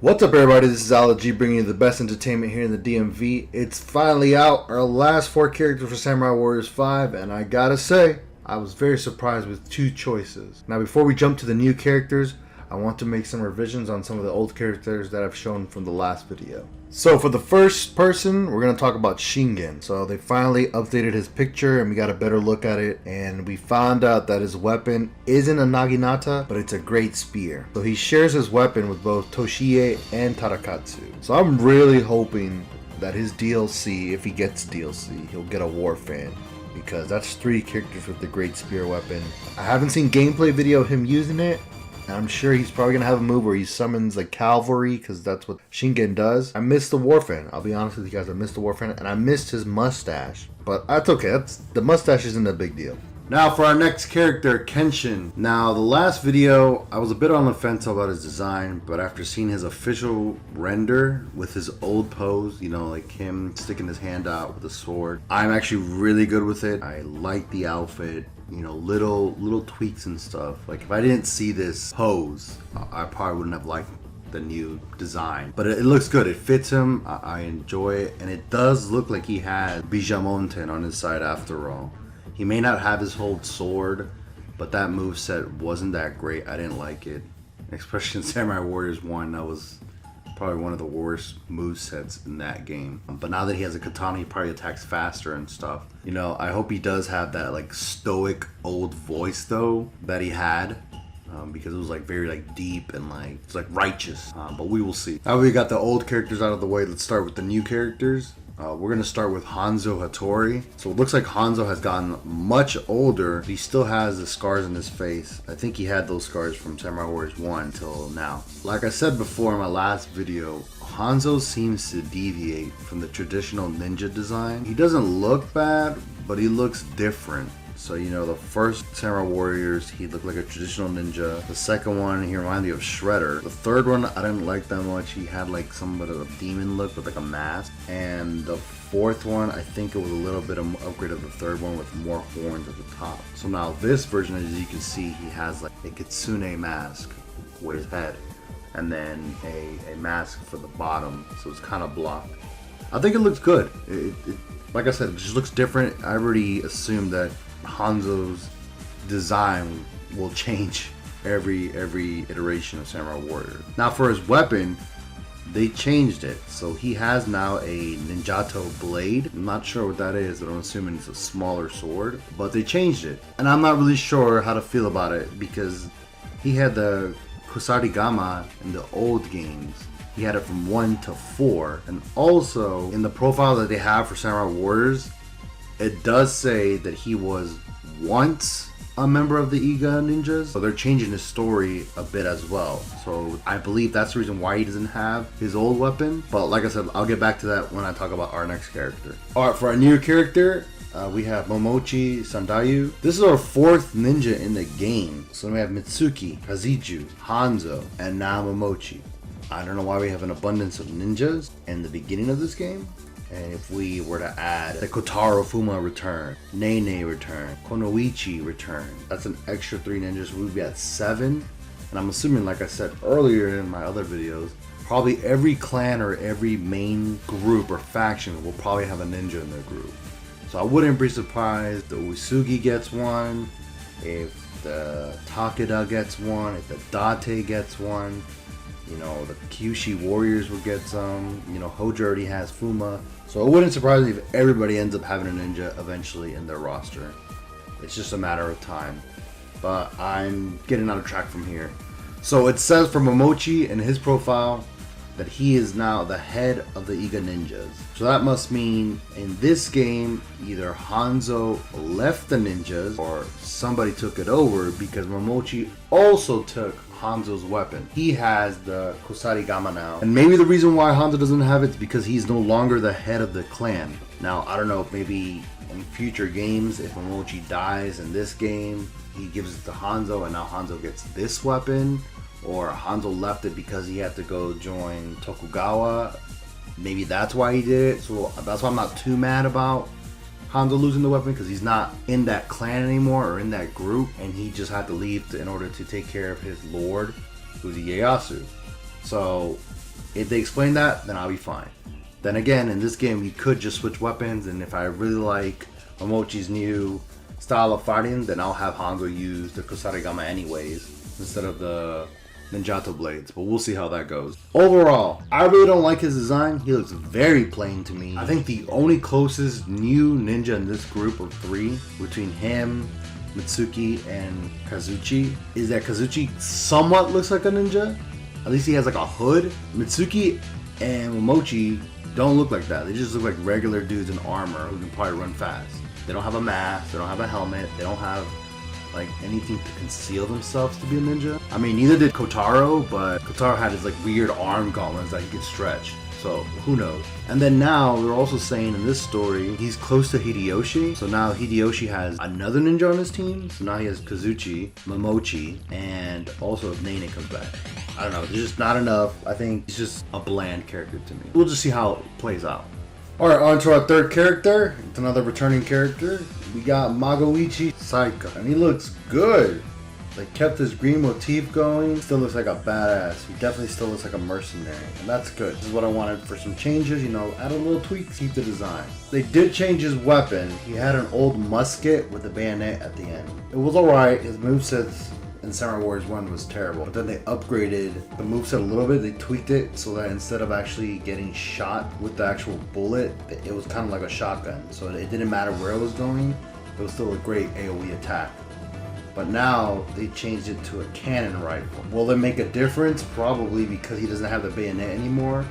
What's up, everybody? This is G bringing you the best entertainment here in the DMV. It's finally out, our last 4 characters for Samurai Warriors 5, and I gotta say, I was very surprised with 2 choices. Now, before we jump to the new characters, I want to make some revisions on some of the old characters that I've shown from the last video. So for the first person, we're going to talk about Shingen. So they finally updated his picture and we got a better look at it, and we found out that his weapon isn't a Naginata, but it's a great spear. So he shares his weapon with both Toshiie and Tarakatsu. So I'm really hoping that his DLC, if he gets DLC, he'll get a War Fan, because that's 3 characters with the great spear weapon. I haven't seen gameplay video of him using it. I'm sure he's probably going to have a move where he summons like cavalry, because that's what Shingen does. I missed the Warfan. I'll be honest with you guys, I missed the Warfan, and I missed his mustache. But that's okay. The mustache isn't a big deal. Now for our next character, Kenshin. Now the last video, I was a bit on the fence about his design, but after seeing his official render with his old pose, you know, like him sticking his hand out with a sword, I'm actually really good with it. I like the outfit. You know, little tweaks and stuff. Like if I didn't see this pose, I probably wouldn't have liked the new design. But it looks good. It fits him. I enjoy it, and it does look like he had Bijamonten on his side after all. He may not have his whole sword, but that moveset wasn't that great. I didn't like it, especially in Samurai Warriors 1. That was probably one of the worst movesets in that game. But now that he has a katana, he probably attacks faster and stuff. You know, I hope he does have that like stoic old voice though that he had, because it was like very like deep and like it's like righteous. But we will see. Now we got the old characters out of the way. Let's start with the new characters. We're going to start with Hanzo Hattori. So it looks like Hanzo has gotten much older. He still has the scars on his face. I think he had those scars from Samurai Warriors 1 until now. Like I said before in my last video, Hanzo seems to deviate from the traditional ninja design. He doesn't look bad, but he looks different. So, you know, the first Samurai Warriors, he looked like a traditional ninja. The second one, he reminded me of Shredder. The third one, I didn't like that much. He had like somewhat of a demon look with like a mask. And the fourth one, I think it was a little bit of an upgrade of the third one with more horns at the top. So now this version, as you can see, he has like a kitsune mask with his head. And then a mask for the bottom. So it's kind of blocked. I think it looks good. Like I said, it just looks different. I already assumed that Hanzo's design will change every iteration of Samurai Warrior. Now for his weapon, they changed it. So he has now a Ninjato blade. I'm not sure what that is, but I'm assuming it's a smaller sword. But they changed it. And I'm not really sure how to feel about it, because he had the Kusarigama in the old games. He had it from 1 to 4. And also, in the profile that they have for Samurai Warriors, it does say that he was once a member of the Iga Ninjas. So they're changing his story a bit as well. So I believe that's the reason why he doesn't have his old weapon. But like I said, I'll get back to that when I talk about our next character. Alright, for our new character, we have Momochi Sandayu. This is our 4th ninja in the game. So we have Mitsuki, Kazuju, Hanzo, and now Momochi. I don't know why we have an abundance of ninjas in the beginning of this game. And if we were to add the Kotaro Fuma return, Nene return, Konoichi return, that's an extra 3 ninjas. We'd be at 7. And I'm assuming, like I said earlier in my other videos, probably every clan or every main group or faction will probably have a ninja in their group. So I wouldn't be surprised if the Usugi gets one, if the Takeda gets one, if the Date gets one. You know, the Kyushi Warriors will get some. You know, Hojo already has Fuma. So it wouldn't surprise me if everybody ends up having a ninja eventually in their roster. It's just a matter of time. But I'm getting out of track from here. So it says for Momochi in his profile that he is now the head of the Iga Ninjas. So that must mean in this game, either Hanzo left the ninjas or somebody took it over, because Momochi also took Hanzo's weapon. He has the Kusarigama now. And maybe the reason why Hanzo doesn't have it is because he's no longer the head of the clan. Now, I don't know if maybe in future games, if Momochi dies in this game, he gives it to Hanzo and now Hanzo gets this weapon. Or Hanzo left it because he had to go join Tokugawa. Maybe that's why he did it. So that's why I'm not too mad about Hanzo losing the weapon, because he's not in that clan anymore or in that group, and he just had to leave in order to take care of his lord, who's Ieyasu. So If they explain that, then I'll be fine. Then again, in this game, you could just switch weapons, and if I really like Momochi's new style of fighting, then I'll have Hongo use the Kusarigama anyways, instead of the Ninjato blades, but we'll see how that goes. Overall, I really don't like his design. He looks very plain to me. I think the only closest new ninja in this group of 3, between him, Mitsuki, and Kazuchi, is that Kazuchi somewhat looks like a ninja. At least he has like a hood. Mitsuki and Momochi don't look like that. They just look like regular dudes in armor who can probably run fast. They don't have a mask, they don't have a helmet, they don't have like anything to conceal themselves to be a ninja. I mean, neither did Kotaro, but Kotaro had his like weird arm gauntlets that he could stretch. So who knows? And then now they're also saying in this story he's close to Hideyoshi. So now Hideyoshi has another ninja on his team. So now he has Kazuchi, Momochi, and also if Nene comes back. I don't know. There's just not enough. I think he's just a bland character to me. We'll just see how it plays out. Alright, on to our third character. It's another returning character. We got Magoichi Saika, and he looks good. Like, kept his green motif going. Still looks like a badass. He definitely still looks like a mercenary, and that's good. This is what I wanted for some changes, you know, add a little tweaks, keep the design. They did change his weapon. He had an old musket with a bayonet at the end. It was alright. His movesets in Samurai Warriors 1 was terrible, but then they upgraded the moveset a little bit. They tweaked it so that instead of actually getting shot with the actual bullet, it was kind of like a shotgun, so it didn't matter where it was going, it was still a great AoE attack. But now they changed it to a cannon rifle. Will it make a difference? Probably, because he doesn't have the bayonet anymore.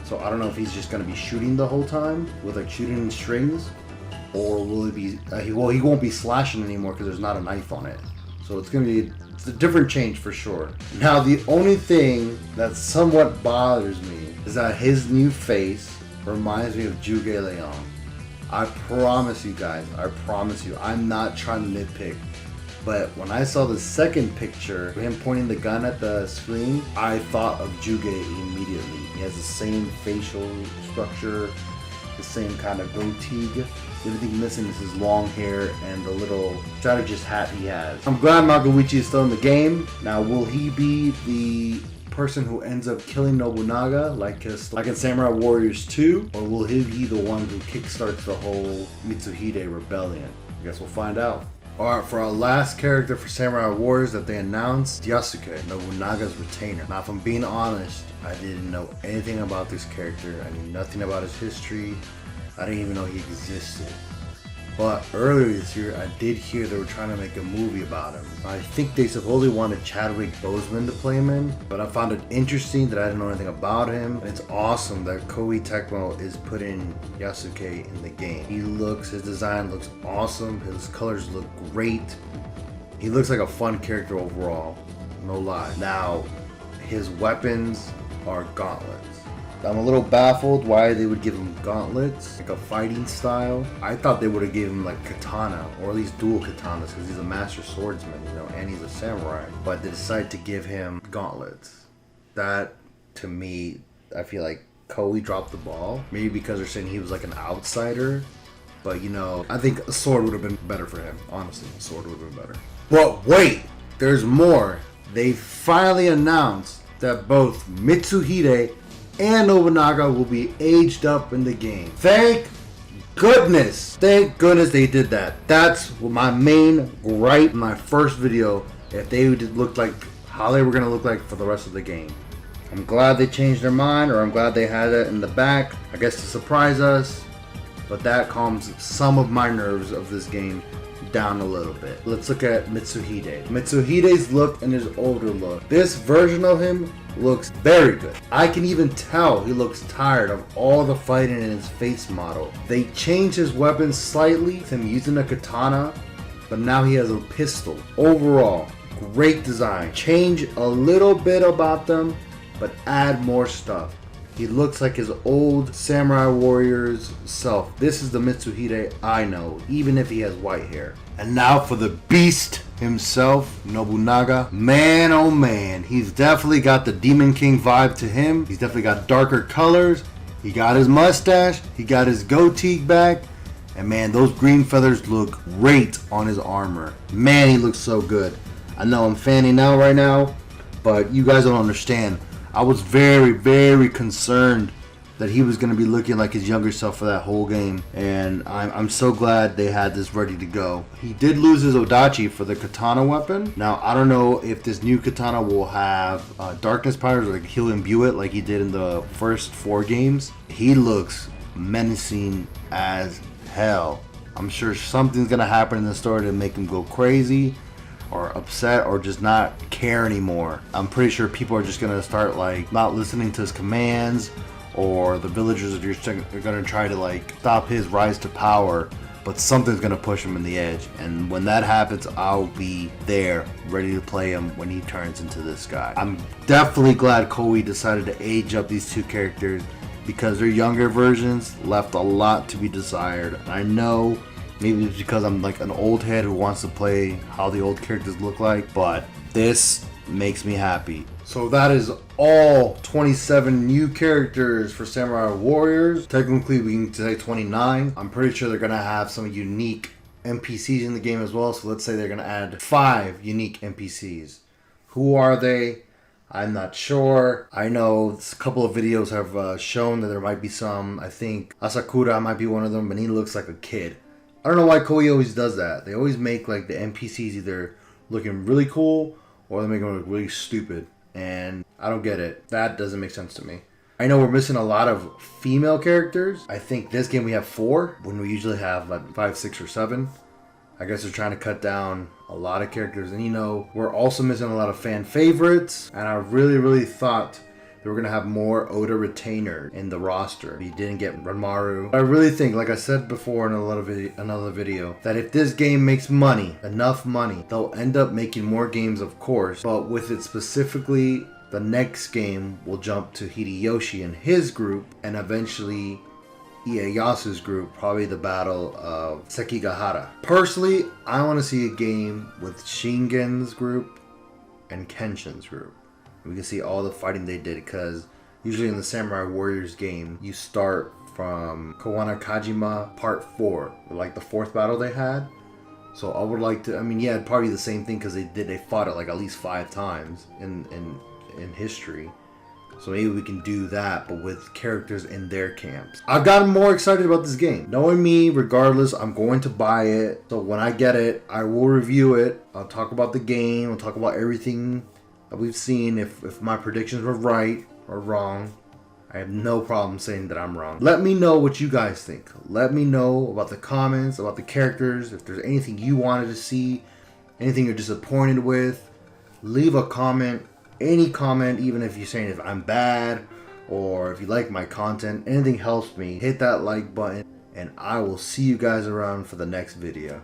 So I don't know if he's just going to be shooting the whole time with like shooting in strings, or will it be he won't be slashing anymore because there's not a knife on it. So it's going to be a different change for sure. Now the only thing that somewhat bothers me is that his new face reminds me of Juge Leon. I promise you guys, I promise you, I'm not trying to nitpick. But when I saw the second picture, him pointing the gun at the screen, I thought of Juge immediately. He has the same facial structure, the same kind of goatee. The only thing missing is his long hair and the little strategist hat he has. I'm glad Magoichi is still in the game. Now, will he be the person who ends up killing Nobunaga like in Samurai Warriors 2? Or will he be the one who kickstarts the whole Mitsuhide rebellion? I guess we'll find out. Alright, for our last character for Samurai Warriors that they announced, Yasuke, Nobunaga's retainer. Now, if I'm being honest, I didn't know anything about this character. I knew nothing about his history. I didn't even know he existed. But earlier this year, I did hear they were trying to make a movie about him. I think they supposedly wanted Chadwick Boseman to play him in, but I found it interesting that I didn't know anything about him. And it's awesome that Koei Tecmo is putting Yasuke in the game. His design looks awesome. His colors look great. He looks like a fun character overall, no lie. Now, his weapons are gauntlets. I'm a little baffled why they would give him gauntlets, like a fighting style. I thought they would have given him like katana, or at least dual katanas, because he's a master swordsman, you know, and he's a samurai. But they decided to give him gauntlets. That, to me, I feel like Koei dropped the ball. Maybe because they're saying he was like an outsider. But, you know, I think a sword would have been better for him. Honestly, a sword would have been better. But wait, there's more. They finally announced that both Mitsuhide and Nobunaga will be aged up in the game. Thank goodness. Thank goodness they did that. That's my main gripe in my first video. If they looked like how they were going to look like for the rest of the game. I'm glad they changed their mind, or I'm glad they had it in the back, I guess to surprise us. But that calms some of my nerves of this game down a little bit. Let's look at Mitsuhide. Mitsuhide's look and his older look. This version of him looks very good. I can even tell he looks tired of all the fighting in his face model. They changed his weapon slightly, with him using a katana, but now he has a pistol. Overall, great design. Change a little bit about them, but add more stuff. He looks like his old Samurai Warriors self. This is the Mitsuhide I know, even if he has white hair. And now for the beast himself, Nobunaga. Man, oh man, he's definitely got the Demon King vibe to him. He's definitely got darker colors. He got his mustache. He got his goatee back. And man, those green feathers look great on his armor. Man, he looks so good. I know I'm fanning out right now, but you guys don't understand. I was very, very concerned that he was going to be looking like his younger self for that whole game, and I'm so glad they had this ready to go. He did lose his Odachi for the katana weapon. Now, I don't know if this new katana will have darkness powers, or like he'll imbue it like he did in the first 4 games. He looks menacing as hell. I'm sure something's going to happen in the story to make him go crazy or upset or just not care anymore. I'm pretty sure people are just going to start like not listening to his commands, or the villagers are going to try to like stop his rise to power, but something's going to push him in the edge. And when that happens, I'll be there ready to play him when he turns into this guy. I'm definitely glad Koei decided to age up these 2 characters, because their younger versions left a lot to be desired. And I know maybe it's because I'm like an old head who wants to play how the old characters look like, but this makes me happy. So that is all 27 new characters for Samurai Warriors. Technically we can say 29. I'm pretty sure they're going to have some unique NPCs in the game as well. So let's say they're going to add 5 unique NPCs. Who are they? I'm not sure. I know a couple of videos have shown that there might be some. I think Asakura might be one of them, and he looks like a kid. I don't know why Koei always does that. They always make like the NPCs either looking really cool or they make them look really stupid. And I don't get it. That doesn't make sense to me. I know we're missing a lot of female characters. I think this game we have 4 when we usually have like 5, 6, or 7. I guess they're trying to cut down a lot of characters. And you know, we're also missing a lot of fan favorites. And I really thought they were going to have more Oda retainer in the roster. We didn't get Ranmaru. I really think, like I said before in another video, that if this game makes money, enough money, they'll end up making more games, of course. But with it specifically, the next game will jump to Hideyoshi and his group, and eventually Ieyasu's group, probably the Battle of Sekigahara. Personally, I want to see a game with Shingen's group and Kenshin's group. We can see all the fighting they did, because usually in the Samurai Warriors game, you start from Kawana Kajima Part 4, like the 4th battle they had. So I would like to, I mean, yeah, probably the same thing, because they fought it like at least 5 times in history. So maybe we can do that, but with characters in their camps. I've gotten more excited about this game. Knowing me, regardless, I'm going to buy it. So when I get it, I will review it. I'll talk about the game. I'll talk about everything that we've seen. If my predictions were right or wrong, I have no problem saying that I'm wrong. Let me know what you guys think. Let me know about the comments, about the characters. If there's anything you wanted to see, anything you're disappointed with, leave a comment. Any comment, even if you're saying if I'm bad or if you like my content, anything helps me. Hit that like button, and I will see you guys around for the next video.